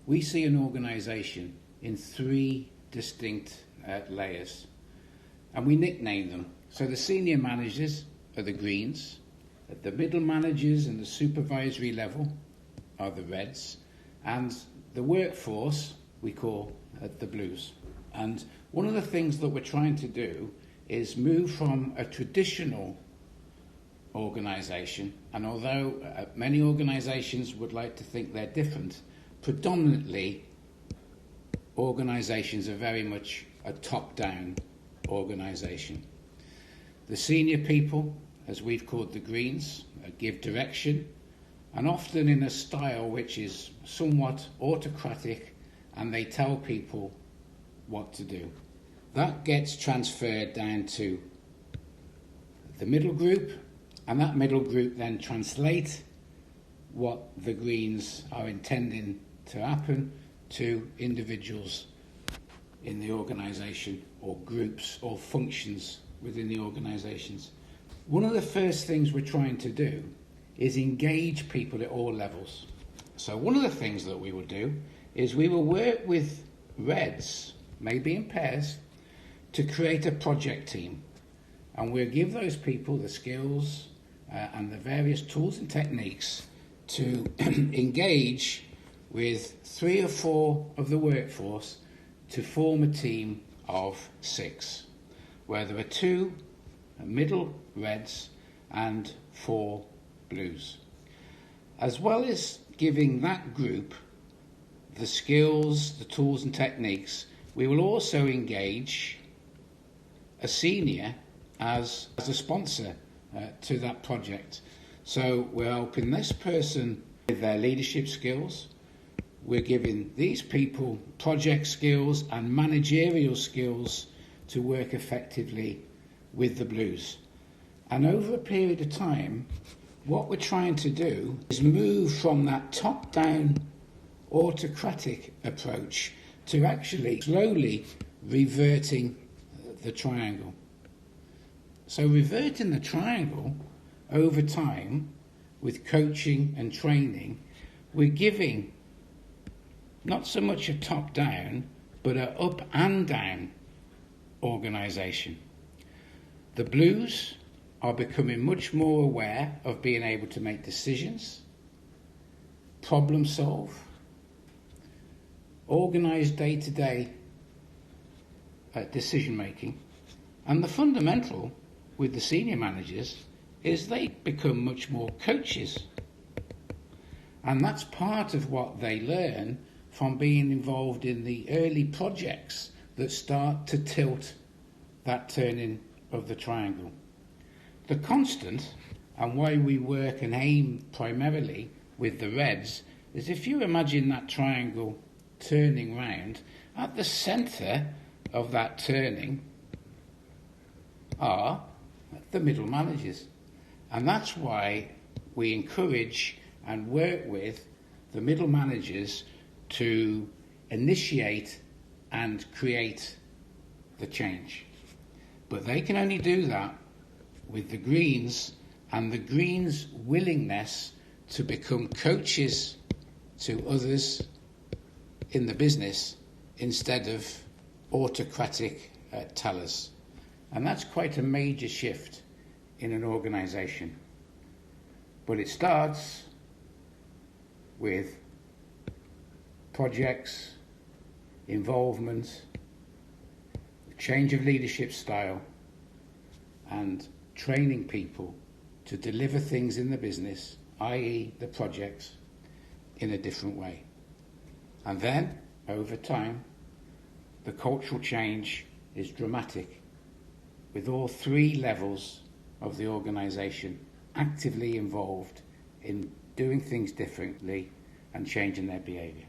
we see an organisation in three distinct layers, and we nickname them. So the senior managers are the greens, the middle managers and the supervisory level are the reds, and the workforce we call the blues. And one of the things that we're trying to do is move from a traditional organisation, and although many organisations would like to think they're different, predominantly organisations are very much a top-down organisation. The senior people, as we've called the greens, give direction, and often in a style which is somewhat autocratic, and they tell people what to do. That gets transferred down to the middle group, and that middle group then translate what the greens are intending to happen to individuals in the organisation, or groups or functions within the organisations. One of the first things we're trying to do is engage people at all levels. So one of the things that we will do is we will work with reds, maybe in pairs, to create a project team. And we'll give those people the skills and the various tools and techniques to engage with 3 or 4 of the workforce to form a team of 6, where there are 2 middle reds and 4 blues. As well as giving that group the skills, the tools and techniques, we will also engage a senior as a sponsor to that project. So we're helping this person with their leadership skills, we're giving these people project skills and managerial skills to work effectively with the blues. And over a period of time, what we're trying to do is move from that top-down autocratic approach to actually slowly reverting the triangle. So reverting the triangle over time with coaching and training, we're giving not so much a top-down, but an up and down organisation. The blues are becoming much more aware of being able to make decisions, problem solve, organise day-to-day decision making, and the fundamental with the senior managers is they become much more coaches, and that's part of what they learn from being involved in the early projects that start to tilt that turning of the triangle. The constant, and why we work and aim primarily with the reds, is if you imagine that triangle turning round, at the centre of that turning are the middle managers. And that's why we encourage and work with the middle managers to initiate and create the change. But they can only do that with the greens and the greens' willingness to become coaches to others in the business instead of autocratic tellers. And that's quite a major shift in an organisation. But it starts with projects, involvement, change of leadership style, and training people to deliver things in the business, i.e. the projects, in a different way. And then, over time, the cultural change is dramatic, with all 3 levels of the organisation actively involved in doing things differently and changing their behaviour.